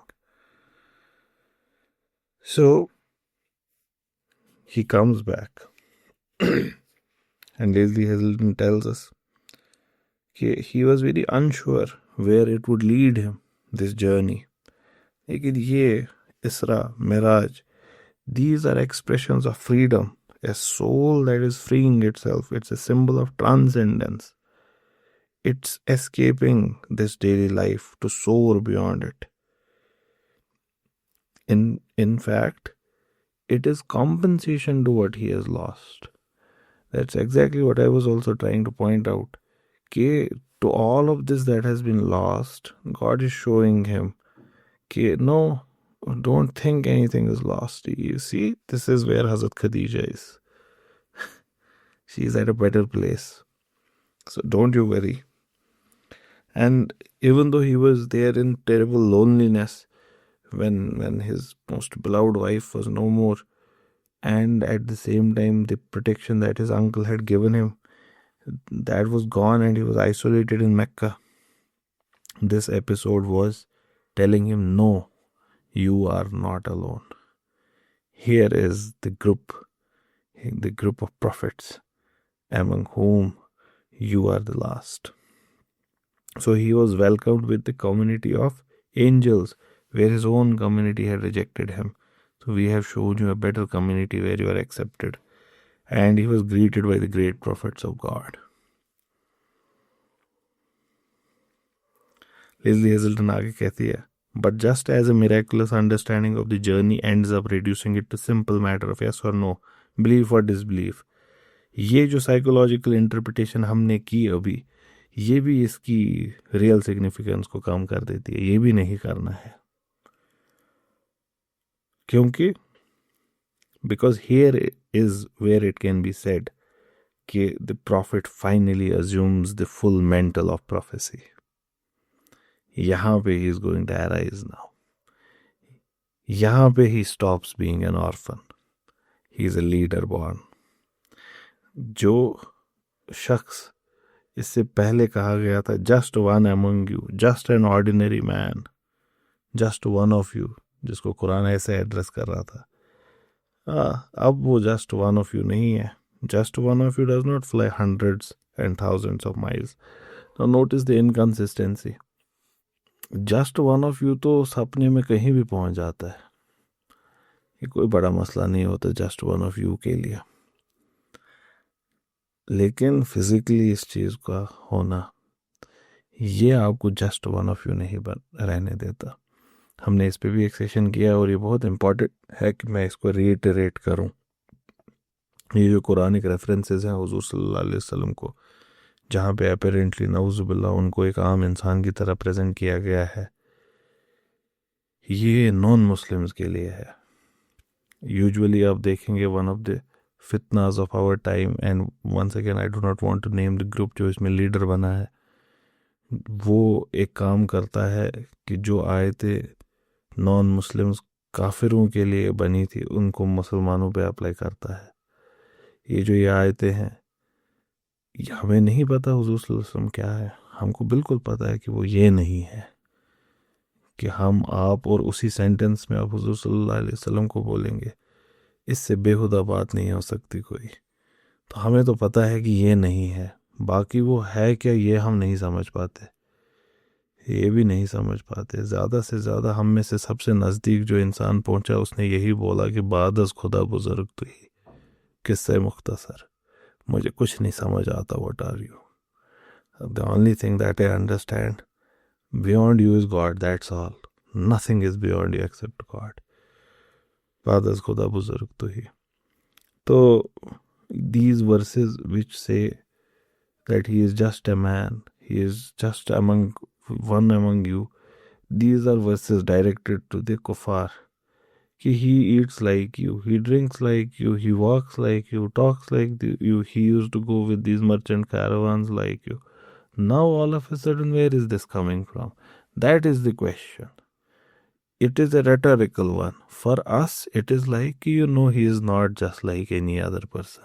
A: So he comes back, and Leslie Hazelton tells us he was very unsure where it would lead him, this journey. लेकिन ये इसरा Miraj, these are expressions of freedom, a soul that is freeing itself. It's a symbol of transcendence. It's escaping this daily life to soar beyond it. In fact, it is compensation to what he has lost. That's exactly what I was also trying to point out. Okay, to all of this that has been lost, God is showing him, okay, no, don't think anything is lost. You see, this is where Hazrat Khadija is. She is at a better place. So don't you worry. And even though he was there in terrible loneliness, when his most beloved wife was no more, and at the same time the protection that his uncle had given him, that was gone, and he was isolated in Mecca. This episode was telling him, no, you are not alone. Here is the group of prophets, among whom you are the last. So he was welcomed with the community of angels, where his own community had rejected him. So we have shown you a better community where you are accepted. And he was greeted by the great prophets of God. Leslie Hazelton आगे कहती है, but just as a miraculous understanding of the journey ends up reducing it to simple matter of yes or no, belief or disbelief, ये जो psychological interpretation हमने की अभी, ये भी इसकी रियल सिग्निफिकेंस को कम कर देती है. ये भी नहीं करना है, क्योंकि because here is where it can be said कि the prophet finally assumes the full mantle of prophecy. यहाँ पे he is going to arise now. यहाँ पे he stops being an orphan. He is a leader born. जो शख्स इससे पहले कहा गया था just one among you, just an ordinary man, just one of you, जिसको कुरान ऐसे एड्रेस कर रहा था, अब वो just one of you नहीं है. Just one of you does not fly hundreds and thousands of miles. Now notice the inconsistency. Just one of you तो सपने में कहीं भी पहुंच जाता है. ये कोई बड़ा मसला नहीं होता just one of you के लिए. लेकिन फिजिकली इस चीज़ का होना, ये आपको जस्ट वन ऑफ यू नहीं रहने देता. हमने इस पे भी एक सेशन किया और ये बहुत इम्पोर्टेंट है कि मैं इसको रीइटरेट करूं. ये जो कुरानिक रेफरेंसेस हैं हुजूर सल्लल्लाहु अलैहि वसल्लम को, जहाँ पे अपेरेंटली नऊजुबिल्लाह उनको एक आम इंसान की तरह प्रेजेंट किया गया है, ये नॉन मुस्लिम्स के लिए है. यूजुअली आप देखेंगे वन ऑफ द फितनास of our time, and once again I do not want to name the group जो इसमें लीडर बना है, वो एक काम करता है कि जो आयतें नॉन मुस्लिम्स काफिरों के लिए बनी थी उनको मुसलमानों पे अप्लाई करता है. ये आयतें हैं, हमें नहीं पता हुजूर सल्लल्लाहु अलैहि वसल्लम क्या है. हमको बिल्कुल पता है कि वो ये नहीं है कि हम आप और उसी सेंटेंस में आप हुजूर सल्लल्लाहु अलैहि वसल्लम को बोलेंगे. इससे बेहुदा बात नहीं हो सकती कोई. तो हमें तो पता है कि ये नहीं है, बाकी वो है क्या ये हम नहीं समझ पाते, ये भी नहीं समझ पाते. ज़्यादा से ज़्यादा हम में से सबसे नज़दीक जो इंसान पहुंचा उसने यही बोला कि बादस खुदा बुजुर्ग तो ही किस्से मुख्तसर, मुझे कुछ नहीं समझ आता. What are you? The only thing that I understand beyond you is God, that's all. Nothing is beyond you except God. बादस खुदा बुजुर्ग तो ही. तो these verses which say that he is just a man, he is just one among you, these are verses directed to the kuffar. He eats like you, he drinks like you, he walks like you, talks like you, he used to go with these merchant caravans like you. Now all of a sudden, where is this coming from? That is the question. It is a rhetorical one. For us, it is like, he is not just like any other person.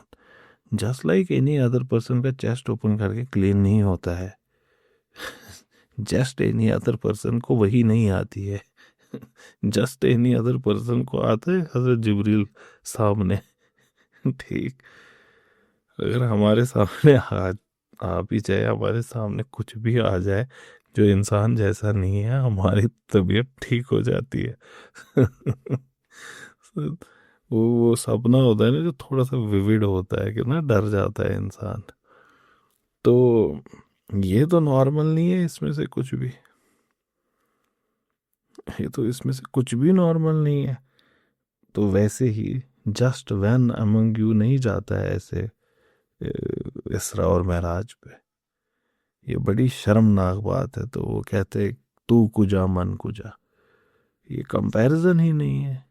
A: Just like any other person का chest open करके clean नहीं होता है. Just any other person को वही नहीं आती है. Just any other person को आता है हज़रत जिब्रील सामने. ठीक, अगर हमारे सामने आ भी जाए, हमारे सामने कुछ भी आ जाए जो इंसान जैसा नहीं है, हमारी तबीयत ठीक हो जाती है. वो सपना होता है ना जो थोड़ा सा विविड होता है कि ना डर जाता है इंसान. तो ये तो नॉर्मल नहीं है इसमें से कुछ भी, ये तो इसमें से कुछ भी नॉर्मल नहीं है. तो वैसे ही जस्ट व्हेन अमंग यू नहीं जाता है ऐसे इसरा और महराज पे। ये बड़ी शर्मनाक बात है। तो वो कहते तू कुजा मन कुजा, ये कंपैरिजन ही नहीं है।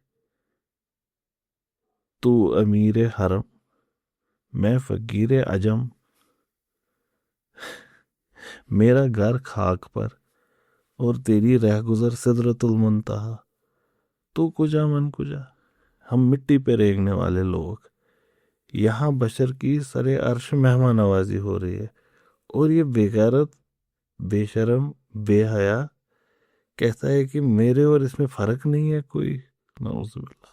A: तू अमीर हरम, मैं फकीर अजम, मेरा घर खाक पर और तेरी रहगुजर सिदरतुल मुंतहा। तू कुजा मन कुजा, हम मिट्टी पे रेंगने वाले लोग, यहाँ बशर की सरे अर्श मेहमान नवाजी हो रही है, और ये बेगैरत बेशरम बेहया कहता है कि मेरे और इसमें फर्क नहीं है कोई। नाउज़ुबिल्लाह,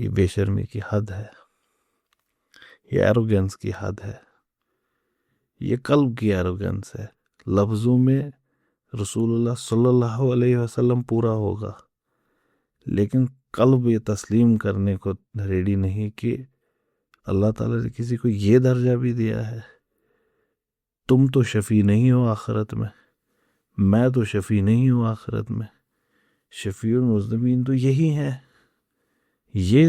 A: ये बेशर्मी की हद है, ये एरोगेंस की हद है, ये कल्ब की एरोगेंस है। लफ्ज़ों में रसूलुल्लाह सल्लल्लाहु अलैहि वसल्लम पूरा होगा, लेकिन कल्ब ये तस्लीम करने को रेडी नहीं कि अल्लाह ताला ने किसी को ये दर्जा भी दिया है। तुम तो शफ़ी नहीं हो आखिरत में, मैं तो शफ़ी नहीं हूँ आखिरत में, शफ़ीउल मुज़निबीन तो यही है। ये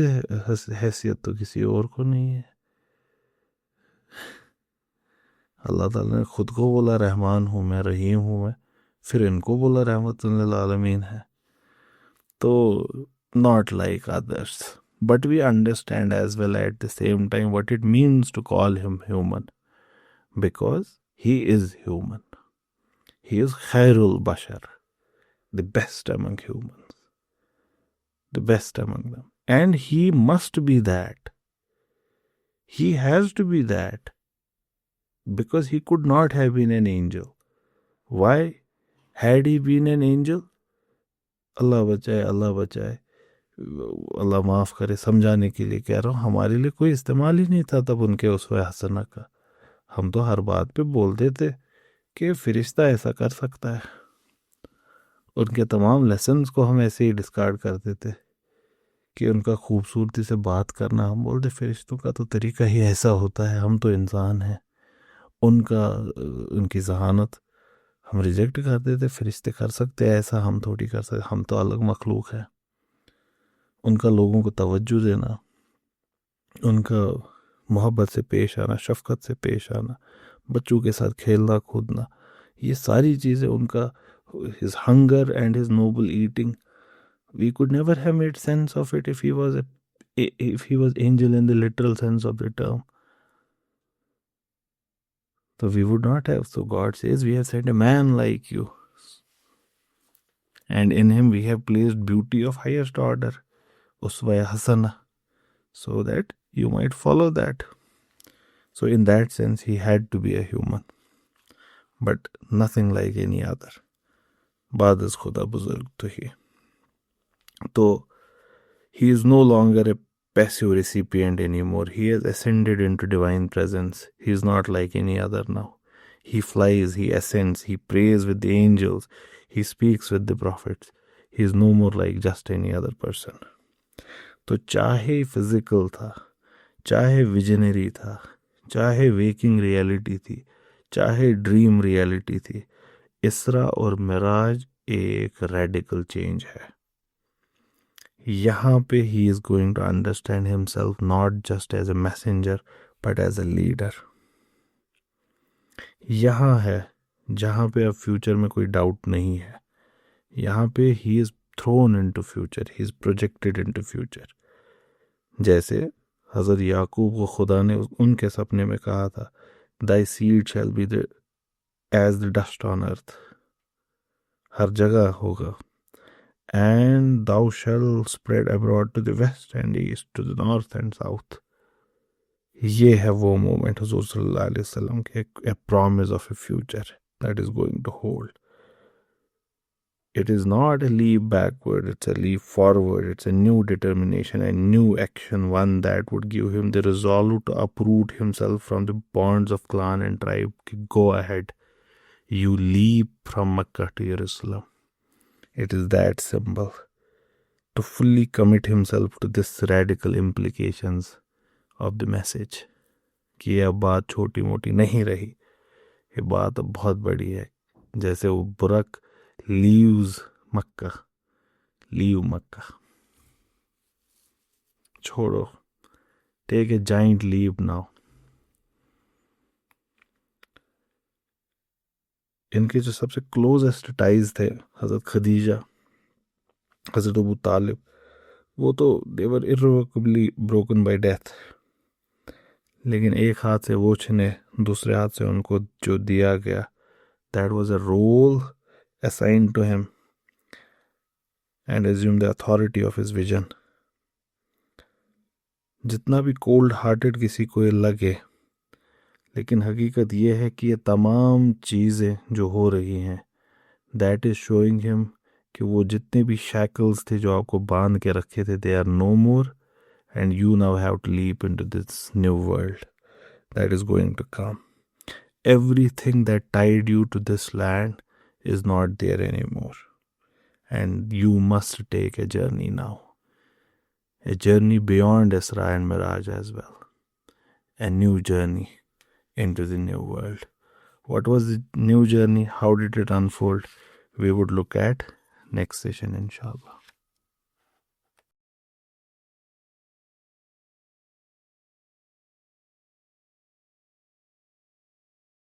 A: हैसियत तो किसी और को नहीं है। अल्लाह ताला ने खुद को बोला रहमान हूँ मैं, रहीम हूँ मैं, फिर इनको बोला रहमतुल लिल आलमीन है। तो not like others, but we understand as well at the same time what it means to call him human, because he is human. He is khairul bashar, the best among humans, the best among them, and he must be that. He has to be that, because he could not have been an angel. Why? Had he been an angel, अल्लाह बचाए, अल्लाह बचाए, अल्लाह माफ़ करे, समझाने के लिए कह रहा हूँ, हमारे लिए कोई इस्तेमाल ही नहीं था तब उनके उसवे हसना का। हम तो हर बात पे बोलते थे कि फरिश्ता ऐसा कर सकता है। उनके तमाम लेसन्स को हम ऐसे ही डिस्कार्ड करते थे कि उनका खूबसूरती से बात करना, हम बोलते फरिश्तों का तो तरीका ही ऐसा होता है, हम तो इंसान हैं। उनकी जहानत हम रिजेक्ट कर देते, फरिश्ते कर सकते हैं ऐसा, हम थोड़ी कर सकते, हम तो अलग मखलूक है। उनका लोगों को तवज्जो देना, उनका मोहब्बत से पेश आना, शफकत से पेश आना, बच्चों के साथ खेलना कूदना, ये सारी चीज़ें उनका, his hunger and his noble eating, we could never have made sense of it if he was angel in the literal sense of the term. So we would not have. So God says, we have sent a man like you, and in him we have placed beauty of highest order, uswa hasana, so that you might follow that. So in that sense he had to be a human, but nothing like any other. बाद इस खुदा बुजुर्ग तो ही। तो he is no longer a passive recipient anymore. He has ascended into divine presence. He is not like any other now. He flies, he ascends, he prays with the angels, he speaks with the prophets. He is no more like just any other person. तो चाहे physical था, चाहे visionary था, चाहे waking reality थी, चाहे dream reality थी, इसरा और मिराज एक रेडिकल चेंज है। यहाँ पे he is going to understand himself not just as a messenger but as a leader. यहाँ है जहाँ पे अब फ्यूचर में कोई डाउट नहीं है। यहाँ पे he is throne into future, he is projected into future. जैसे हज़रत याकूब को खुदा ने उनके सपने में कहा था, thy seed shall be the as the dust on earth, हर जगह होगा, and thou shalt spread abroad to the west and east, to the north and south. ये है वो मोमेंट हुजूर सल्लल्लाहु अलैहि वसल्लम के, a promise of a future that is going to hold. It is not a leap backward, it's a leap forward. It's a new determination, a new action, one that would give him the resolve to uproot himself from the bonds of clan and tribe. Go ahead, you leap from Makkah to Jerusalem. It is that symbol. To fully commit himself to this radical implications of the message. कि यह बात छोटी मोटी नहीं रही, ये बात अब बहुत बड़ी है। जैसे वो बुरक leaves Makkah, leave Makkah. छोड़ो, take a giant leap now. इनके जो सबसे क्लोजेस्ट टाइज थे, हज़रत खदीजा, हज़रत अबू तालिब, वो तो देवर इर्रिवोकेबली ब्रोकन बाय डेथ। लेकिन एक हाथ से वो छिने, दूसरे हाथ से उनको जो दिया गया, that was a role assigned to him and assumed the authority of his vision. जितना भी कोल्ड हार्टेड किसी को ये लगे, लेकिन हकीकत ये है कि ये तमाम चीज़ें जो हो रही हैं, दैट इज़ शोइंग हिम कि वो जितने भी शैकल्स थे जो आपको बांध के रखे थे, they are no more, and you now have to leap into this new world that is going to come. Everything that tied you to this land is not there anymore, and you must take a journey now, a journey beyond Isra and Miraj as well, a new journey into the new world. What was the new journey? How did it unfold? We would look at next session, inshallah.